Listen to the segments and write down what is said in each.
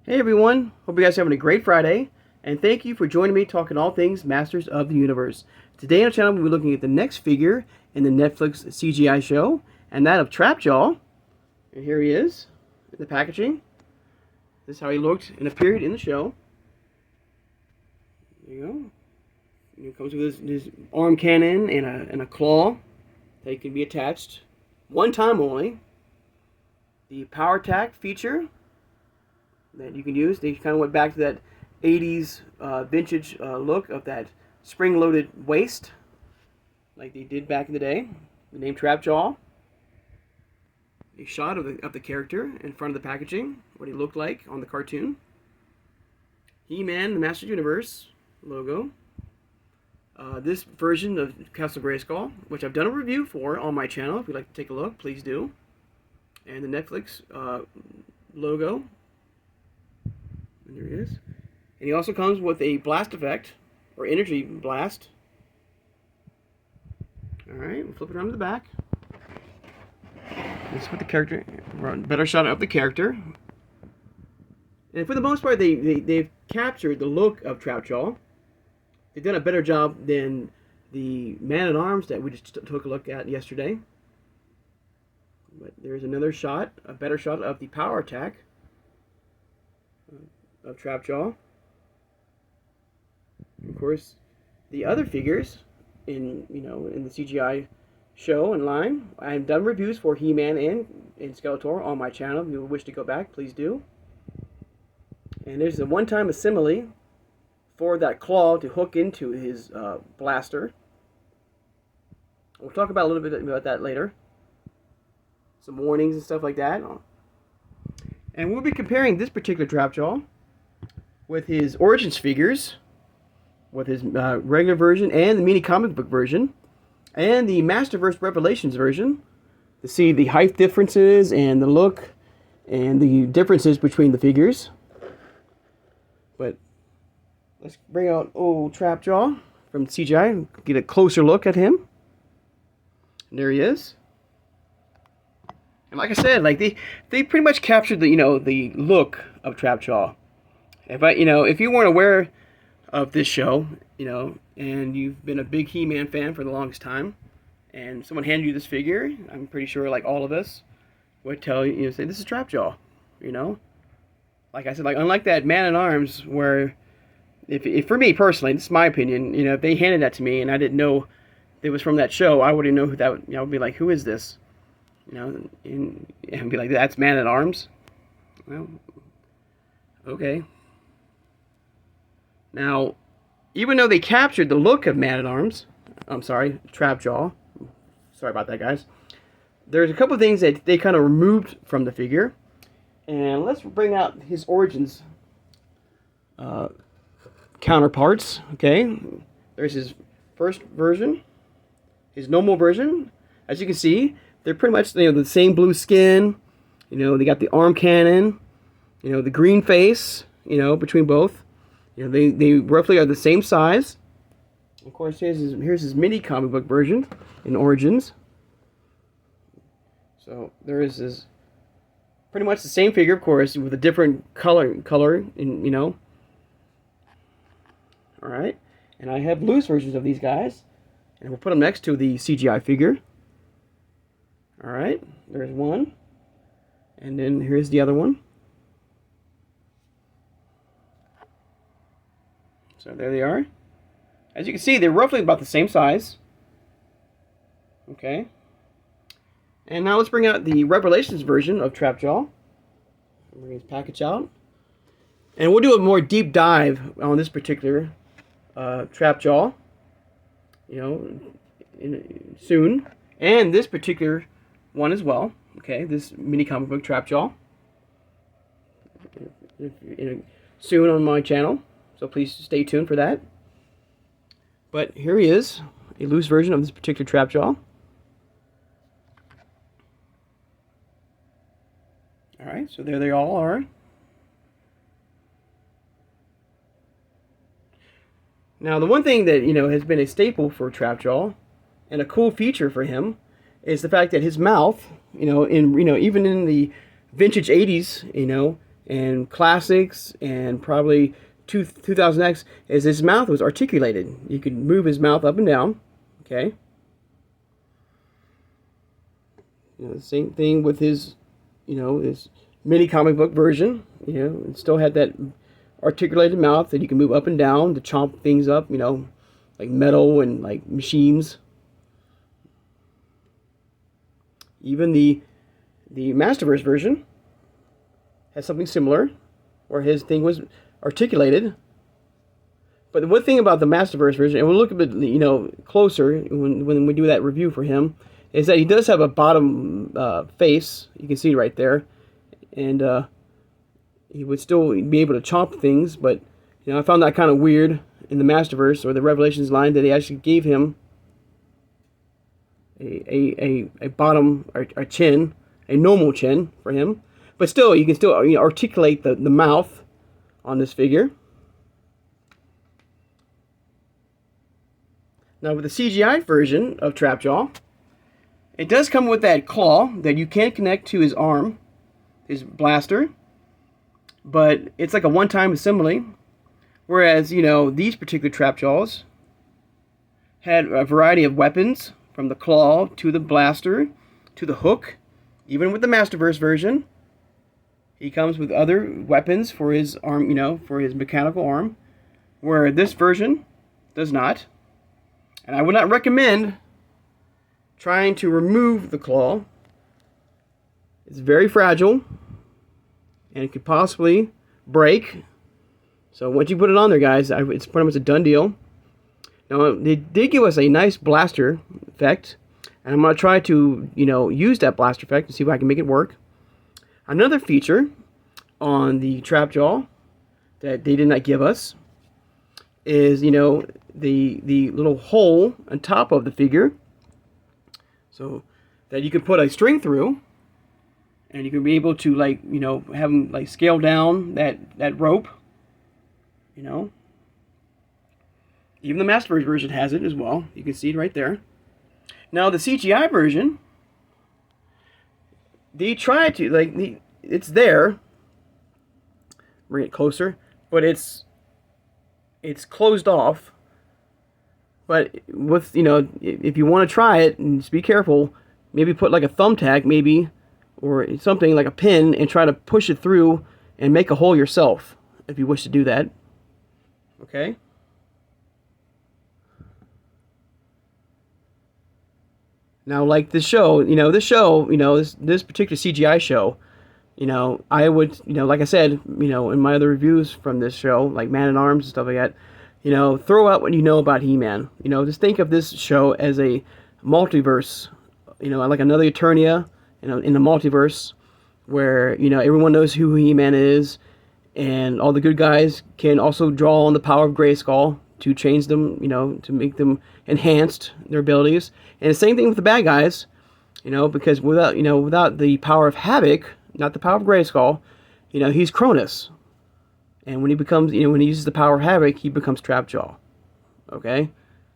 Hey everyone, hope you guys are having a great Friday, and thank you for joining me talking all things Masters of the Universe. Today on the channel we'll be looking at the next figure in the Netflix CGI show, and that of Trapjaw. And here he is, in the packaging. This is how he looked and appeared in the show. There you go. He comes with his arm cannon and a claw that can be attached one time only. The power attack feature that you can use. They kind of went back to that 80s vintage look of that spring-loaded waist like they did back in the day. The name Trapjaw. A shot of the character in front of the packaging, what he looked like on the cartoon. He-Man, the Master Universe logo. This version of Castle Grayskull, which I've done a review for on my channel. If you'd like to take a look, please do. And the Netflix logo. And there he is. And he also comes with a blast effect, or energy blast. Alright, we'll flip it around to the back. This is what the character, better shot of the character. And for the most part, they've captured the look of Trapjaw. They've done a better job than the Man-at-Arms that we just took a look at yesterday. But there's another shot, a better shot of the power attack of Trapjaw. Of course, the other figures in the CGI show and line, I've done reviews for He-Man and Skeletor on my channel. If you wish to go back, please do. And there's a one-time assembly for that claw to hook into his blaster. We'll talk about a little bit about that later. Some warnings and stuff like that. And we'll be comparing this particular Trapjaw with his Origins figures, with his regular version and the mini comic book version, and the Masterverse Revelations version, to see the height differences and the look and the differences between the figures. But let's bring out old Trapjaw from CGI and get a closer look at him. And there he is. And like I said, like they pretty much captured the the look of Trapjaw. If you weren't aware of this show, and you've been a big He-Man fan for the longest time, and someone handed you this figure, I'm pretty sure like all of us would tell you, say this is Trapjaw, Like I said, like unlike that Man-at-Arms where, if for me personally, this is my opinion, if they handed that to me and I didn't know it was from that show, I wouldn't know who that. I would be like, who is this? And be like, that's Man-at-Arms. Well, okay. Now, even though they captured the look of Man-at-Arms, Trapjaw. Sorry about that, guys. There's a couple of things that they kind of removed from the figure. And let's bring out his Origins counterparts, okay? There's his first version, his normal version. As you can see, they're pretty much the same blue skin. They got the arm cannon, the green face, between both. They roughly are the same size. Of course, here's his mini comic book version in Origins. So there is this pretty much the same figure, of course, with a different color in All right, and I have loose versions of these guys, and we'll put them next to the CGI figure. All right, there's one, and then here's the other one. So there they are. As you can see, they're roughly about the same size. Okay. And now let's bring out the Revelations version of Trapjaw. Bring his package out. And we'll do a more deep dive on this particular Trapjaw, soon. And this particular one as well. Okay, this mini comic book Trapjaw. Soon on my channel. So please stay tuned for that. But here he is, a loose version of this particular Trapjaw. Alright, so there they all are. Now the one thing that has been a staple for Trapjaw, and a cool feature for him, is the fact that his mouth, even in the vintage 80s, and classics and probably 2000X is his mouth was articulated. You could move his mouth up and down. Okay. Same thing with his, his mini comic book version. It still had that articulated mouth that you can move up and down to chomp things up. Like metal and like machines. Even the Masterverse version has something similar, where his thing was articulated. But the one thing about the Masterverse version, and we'll look a bit, closer when we do that review for him, is that he does have a bottom face. You can see right there, and he would still be able to chomp things. But I found that kind of weird in the Masterverse or the Revelations line that they actually gave him a bottom or a chin, a normal chin for him. But still, you can still articulate the mouth on this figure. Now with the CGI version of Trapjaw, it does come with that claw that you can connect to his arm, his blaster, but it's like a one-time assembly. Whereas, these particular Trapjaws had a variety of weapons, from the claw to the blaster to the hook. Even with the Masterverse version, he comes with other weapons for his arm, for his mechanical arm, where this version does not. And I would not recommend trying to remove the claw. It's very fragile, and it could possibly break. So once you put it on there, guys, it's pretty much a done deal. Now, they did give us a nice blaster effect, and I'm going to try to, use that blaster effect and see if I can make it work. Another feature on the Trapjaw that they did not give us is, the little hole on top of the figure, so that you can put a string through, and you can be able to, have them, scale down that rope, Even the Masterverse version has it as well. You can see it right there. Now the CGI version, they try to, it's there. Bring it closer, but it's closed off. But with, if you want to try it, and just be careful, maybe put like a thumbtack, maybe, or something like a pin, and try to push it through and make a hole yourself, if you wish to do that. Okay? Now, like this show, this particular CGI show, I would, like I said, in my other reviews from this show, like Man-at-Arms and stuff like that, throw out what you know about He-Man. Just think of this show as a multiverse, like another Eternia, in the multiverse, where, everyone knows who He-Man is, and all the good guys can also draw on the power of Grayskull to change them, to make them enhanced, their abilities. And the same thing with the bad guys, because without the power of Havoc, not the power of Grayskull, he's Cronus. And when he becomes, when he uses the power of Havoc, he becomes Trapjaw. Okay?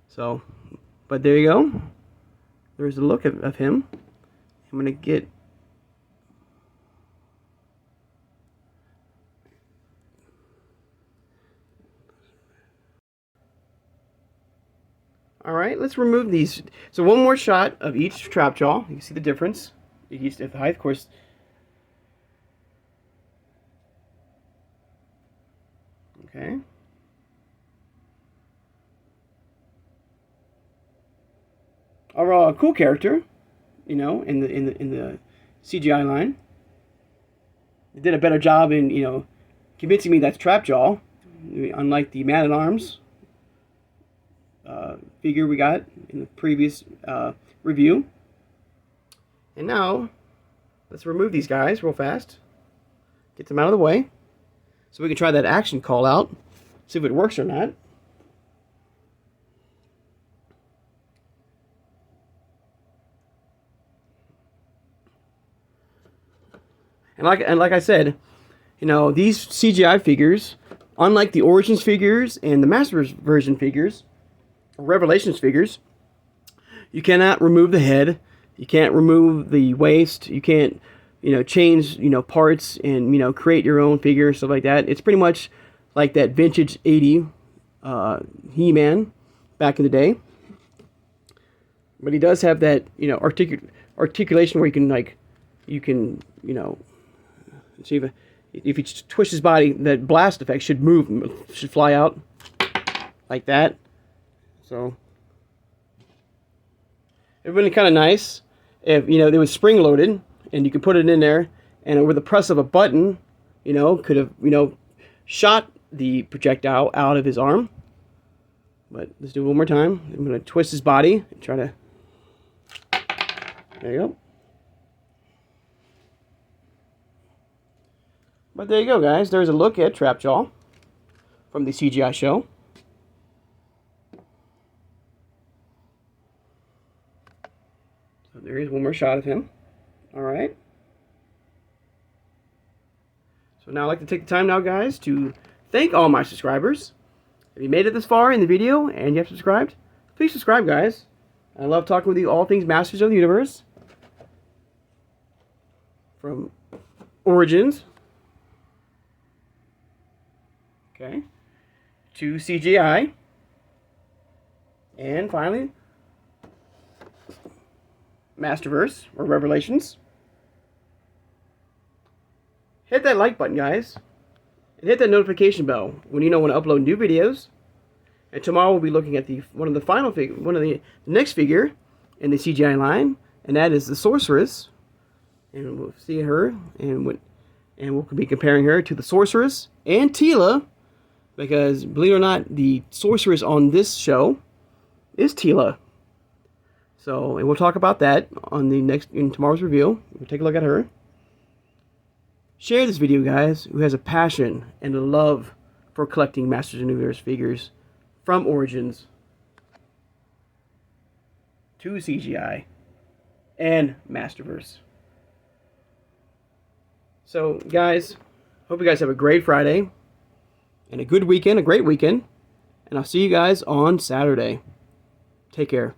So, but there you go. There's a look of him. I'm going to get... Alright, let's remove these. So one more shot of each Trapjaw. You can see the difference. Each at the height, of course. Okay. Overall, a cool character, in the CGI line. They did a better job in, convincing me that's Trapjaw, unlike the Man-at-Arms figure we got in the previous review. And now, let's remove these guys real fast. Get them out of the way. So we can try that action call out. See if it works or not. And like I said, these CGI figures, unlike the Origins figures and the Masters version figures, or Revelations figures, you cannot remove the head. You can't remove the waist. You can't change, parts and, create your own figure, stuff like that. It's pretty much like that vintage 80 He-Man back in the day. But he does have that, articulation where you can, see if you twist his body, that blast effect should should fly out like that. So it would be kind of nice if, it was spring loaded and you could put it in there and with the press of a button, could have, shot the projectile out of his arm. But let's do it one more time. I'm going to twist his body and try to... There you go. But there you go, guys. There's a look at Trapjaw from the CGI show. So there is one more shot of him. Alright. So now I'd like to take the time now, guys, to thank all my subscribers. If you made it this far in the video and you have subscribed, please subscribe, guys. I love talking with you all things Masters of the Universe. From Origins, okay, to CGI, and finally, Masterverse, or Revelations. Hit that like button, guys, and hit that notification bell when you know when I upload new videos. And tomorrow we'll be looking at the next figure in the CGI line, and that is the Sorceress. And we'll see her, and we'll be comparing her to the Sorceress and Teela, because believe it or not, the Sorceress on this show is Teela. So, and we'll talk about that in tomorrow's review. We'll take a look at her. Share this video, guys, who has a passion and a love for collecting Masters of the Universe figures from Origins to CGI and Masterverse. So, guys, hope you guys have a great Friday and a good weekend, a great weekend. And I'll see you guys on Saturday. Take care.